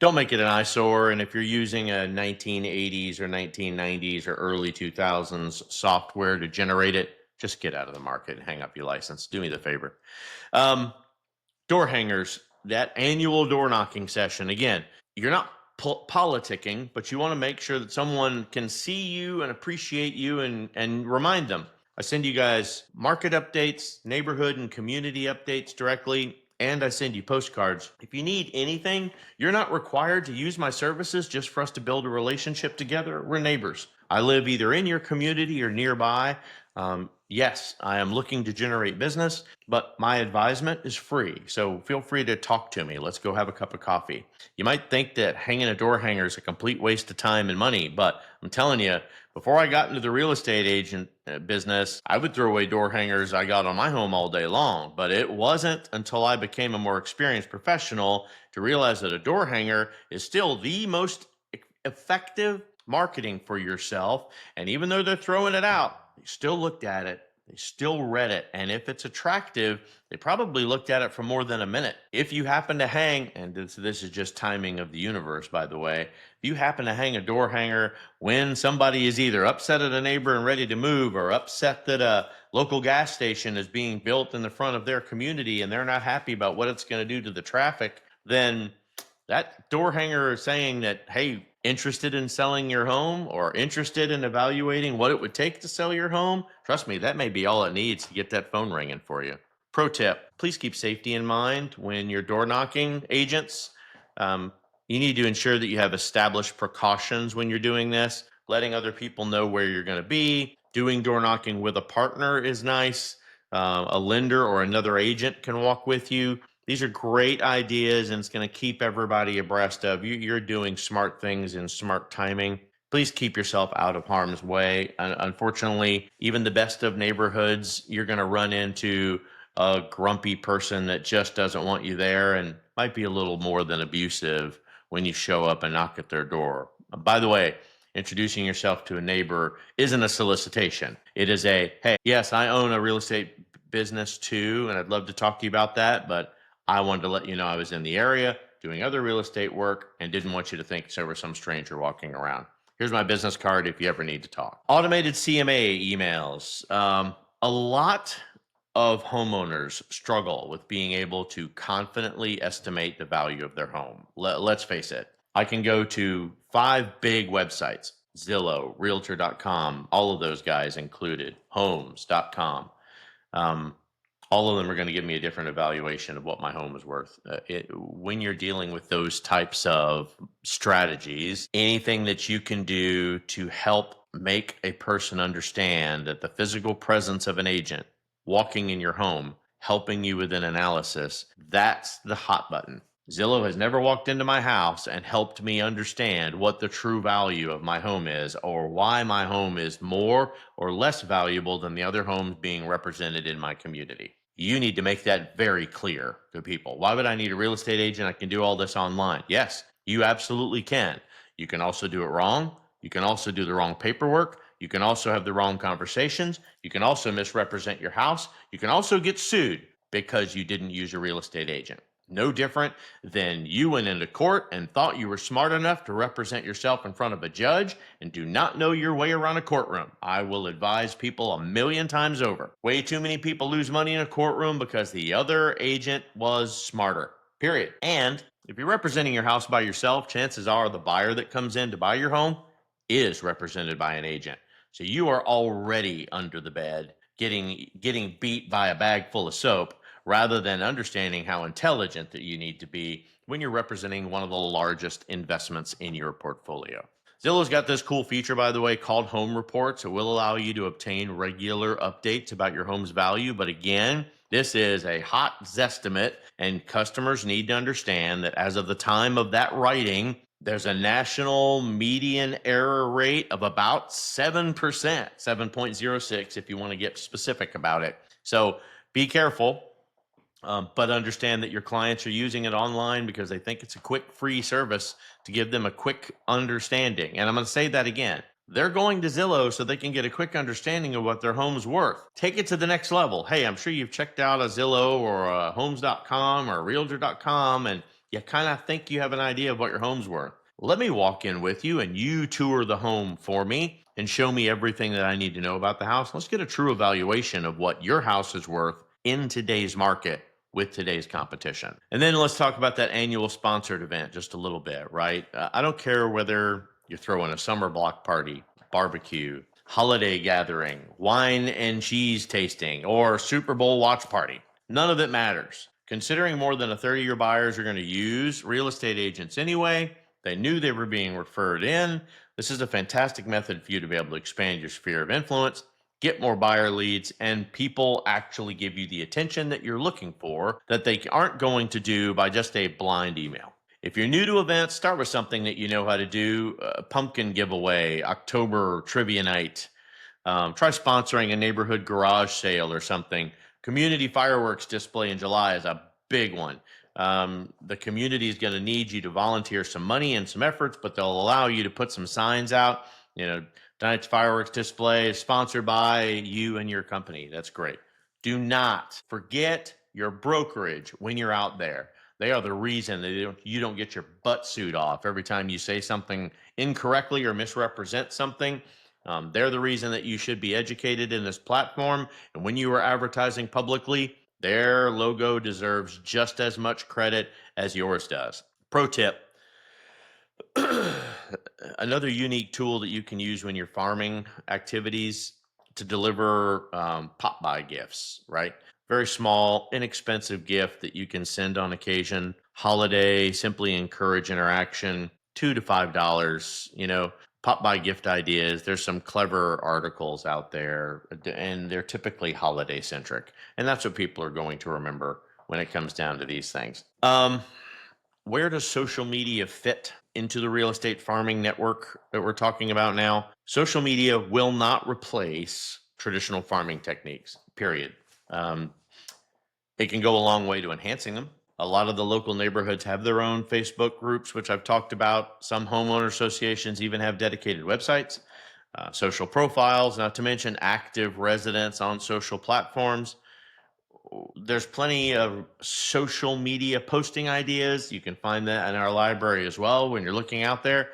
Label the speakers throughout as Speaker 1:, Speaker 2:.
Speaker 1: Don't make it an eyesore. And if you're using a 1980s or 1990s or early 2000s software to generate it, just get out of the market and hang up your license. Do me the favor. Um, Door hangers, that annual door knocking session. Again, you're not politicking, but you want to make sure that someone can see you and appreciate you and remind them. I send you guys market updates, neighborhood and community updates directly, and I send you postcards. If you need anything, you're not required to use my services just for us to build a relationship together. We're neighbors. I live either in your community or nearby. Yes, I am looking to generate business, but my advisement is free. So feel free to talk to me. Let's go have a cup of coffee. You might think that hanging a door hanger is a complete waste of time and money, but I'm telling you, before I got into the real estate agent business, I would throw away door hangers I got on my home all day long. But it wasn't until I became a more experienced professional to realize that a door hanger is still the most effective marketing for yourself. And even though they're throwing it out, they still looked at it. They still read it. And if it's attractive, they probably looked at it for more than a minute. If you happen to hang, and this is just timing of the universe, by the way, if you happen to hang a door hanger when somebody is either upset at a neighbor and ready to move, or upset that a local gas station is being built in the front of their community and they're not happy about what it's going to do to the traffic, then that door hanger is saying that, hey, interested in selling your home or interested in evaluating what it would take to sell your home, trust me, that may be all it needs to get that phone ringing for you. Pro tip, please keep safety in mind when you're door knocking agents. Um, you need to ensure that you have established precautions when you're doing this, letting other people know where you're going to be. Doing door knocking with a partner is nice. A lender or another agent can walk with you. These are great ideas, and it's going to keep everybody abreast of you. You're doing smart things in smart timing. Please keep yourself out of harm's way. Unfortunately, even the best of neighborhoods, you're going to run into a grumpy person that just doesn't want you there and might be a little more than abusive when you show up and knock at their door. By the way, introducing yourself to a neighbor isn't a solicitation. It is a, hey, yes, I own a real estate business too, and I'd love to talk to you about that, but I wanted to let you know I was in the area doing other real estate work and didn't want you to think there was some stranger walking around. Here's my business card if you ever need to talk. Automated CMA emails. A lot of homeowners struggle with being able to confidently estimate the value of their home. Let's face it. I can go to 5 big websites, Zillow, Realtor.com, all of those guys included, Homes.com. All of them are going to give me a different evaluation of what my home is worth. When you're dealing with those types of strategies, anything that you can do to help make a person understand that the physical presence of an agent walking in your home, helping you with an analysis, that's the hot button. Zillow has never walked into my house and helped me understand what the true value of my home is, or why my home is more or less valuable than the other homes being represented in my community. You need to make that very clear to people. Why would I need a real estate agent? I can do all this online. Yes, you absolutely can. You can also do it wrong. You can also do the wrong paperwork. You can also have the wrong conversations. You can also misrepresent your house. You can also get sued because you didn't use a real estate agent. No different than you went into court and thought you were smart enough to represent yourself in front of a judge and do not know your way around a courtroom. I will advise people a million times over. Way too many people lose money in a courtroom because the other agent was smarter. Period. And if you're representing your house by yourself, chances are the buyer that comes in to buy your home is represented by an agent. So you are already under the bed, getting beat by a bag full of soap, rather than understanding how intelligent that you need to be when you're representing one of the largest investments in your portfolio. Zillow's got this cool feature, by the way, called Home Reports. It will allow you to obtain regular updates about your home's value. But again, this is a hot zestimate, and customers need to understand that as of the time of that writing, there's a national median error rate of about 7%, 7.06 if you want to get specific about it. So be careful. But understand that your clients are using it online because they think it's a quick, free service to give them a quick understanding. And I'm going to say that again. They're going to Zillow so they can get a quick understanding of what their home's worth. Take it to the next level. Hey, I'm sure you've checked out a Zillow or a Homes.com or a Realtor.com, and You kind of think you have an idea of what your home's worth. Let me walk in with you and you tour the home for me and show me everything that I need to know about the house. Let's get a true evaluation of what your house is worth in today's market with today's competition. And then let's talk about that annual sponsored event just a little bit, right? I don't care whether you're throwing a summer block party, barbecue, holiday gathering, wine and cheese tasting, or Super Bowl watch party. None of it matters. Considering more than a third of your buyers are going to use real estate agents anyway, they knew they were being referred in. This is a fantastic method for you to be able to expand your sphere of influence, get more buyer leads, and people actually give you the attention that you're looking for that they aren't going to do by just a blind email. If you're new to events, start with something that you know how to do. Pumpkin giveaway, October trivia night. Try sponsoring a neighborhood garage sale or something. Community fireworks display in July is a big one. The community is going to need you to volunteer some money and some efforts, but they'll allow you to put some signs out. You know, tonight's fireworks display is sponsored by you and your company. That's great. Do not forget your brokerage when you're out there. They are the reason that you don't get your butt suit off every time you say something incorrectly or misrepresent something. They're the reason that you should be educated in this platform. And when you are advertising publicly, their logo deserves just as much credit as yours does. Pro tip. Another unique tool that you can use when you're farming activities to deliver pop by gifts, right? Very small, inexpensive gift that you can send on occasion. Holiday, simply encourage interaction, $2 to $5, pop by gift ideas. There's some clever articles out there, and they're typically holiday centric. And that's what people are going to remember when it comes down to these things. Where does social media fit into the real estate farming network that we're talking about now? Social media will not replace traditional farming techniques, period. It can go a long way to enhancing them. A lot of the local neighborhoods have their own Facebook groups, which I've talked about. Some homeowner associations even have dedicated websites, social profiles, not to mention active residents on social platforms. There's plenty of social media posting ideas. You can find that in our library as well when you're looking out there.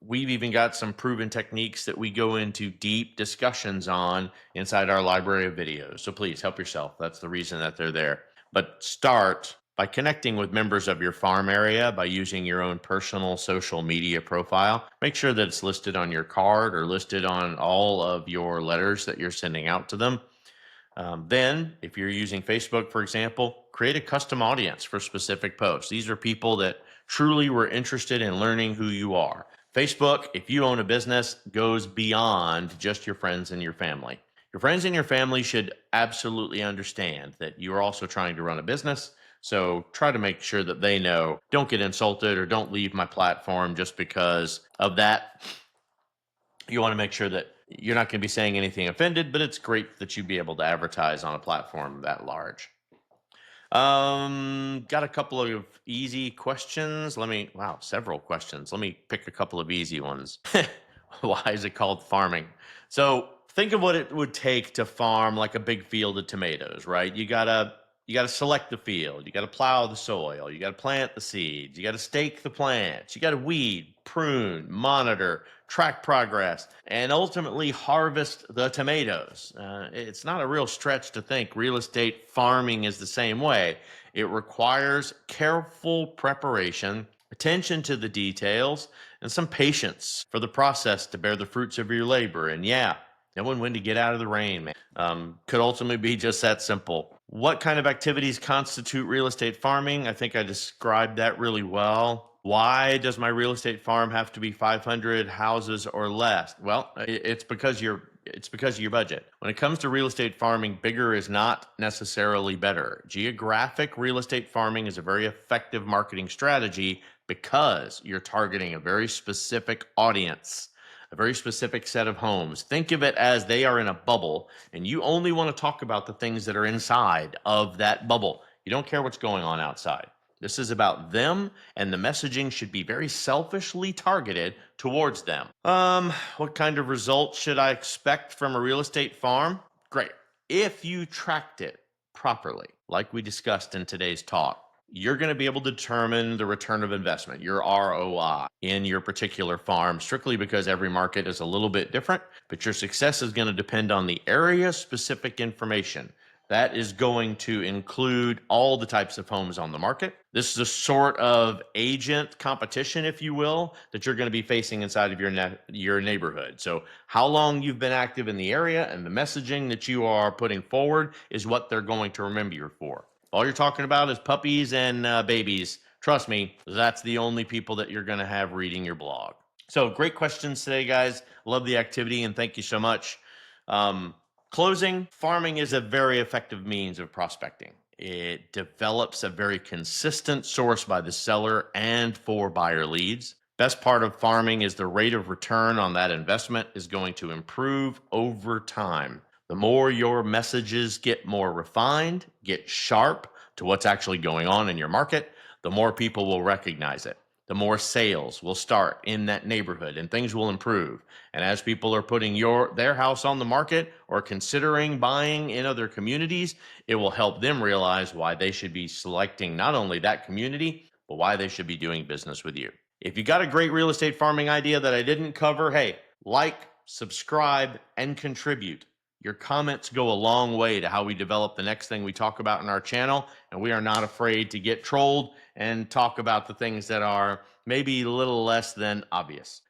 Speaker 1: We've even got some proven techniques that we go into deep discussions on inside our library of videos. So please help yourself. That's the reason that they're there. But start by connecting with members of your farm area by using your own personal social media profile. Make sure that it's listed on your card or listed on all of your letters that you're sending out to them. Then, if you're using Facebook, for example, create a custom audience for specific posts. These are people that truly were interested in learning who you are. Facebook, if you own a business, goes beyond just your friends and your family. Your friends and your family should absolutely understand that you are also trying to run a business. So try to make sure that they know, don't get insulted or don't leave my platform just because of that. You want to make sure that you're not going to be saying anything offended, but it's great that you'd be able to advertise on a platform that large. Got a couple of easy questions. Several questions. Let me pick a couple of easy ones. Why is it called farming? So think of what it would take to farm like a big field of tomatoes, right? You gotta select the field. You gotta plow the soil. You gotta plant the seeds. You gotta stake the plants. You gotta weed, prune, monitor, track progress, and ultimately harvest the tomatoes. It's not a real stretch to think real estate farming is the same way. It requires careful preparation, attention to the details, and some patience for the process to bear the fruits of your labor. And yeah, knowing when to get out of the rain, man, could ultimately be just that simple. What kind of activities constitute real estate farming? I think I described that really well. Why does my real estate farm have to be 500 houses or less? Well, it's because of your budget. When it comes to real estate farming, bigger is not necessarily better. Geographic real estate farming is a very effective marketing strategy because you're targeting a very specific audience, a very specific set of homes. Think of it as they are in a bubble, and you only want to talk about the things that are inside of that bubble. You don't care what's going on outside. This is about them, and the messaging should be very selfishly targeted towards them. What kind of results should I expect from a real estate farm? Great. If you tracked it properly, like we discussed in today's talk, you're going to be able to determine the return of investment, your ROI, in your particular farm, strictly because every market is a little bit different. But your success is going to depend on the area specific information. That is going to include all the types of homes on the market. This is a sort of agent competition, if you will, that you're going to be facing inside of your neighborhood. So how long you've been active in the area and the messaging that you are putting forward is what they're going to remember you for. All you're talking about is puppies and babies. Trust me, that's the only people that you're going to have reading your blog. So great questions today, guys. Love the activity, and thank you so much. Closing, farming is a very effective means of prospecting. It develops a very consistent source by the seller and for buyer leads. Best part of farming is the rate of return on that investment is going to improve over time. The more your messages get more refined, get sharp to what's actually going on in your market, the more people will recognize it. The more sales will start in that neighborhood and things will improve. And as people are putting their house on the market or considering buying in other communities, it will help them realize why they should be selecting not only that community, but why they should be doing business with you. If you got a great real estate farming idea that I didn't cover, hey, like, subscribe, and contribute. Your comments go a long way to how we develop the next thing we talk about in our channel, and we are not afraid to get trolled and talk about the things that are maybe a little less than obvious.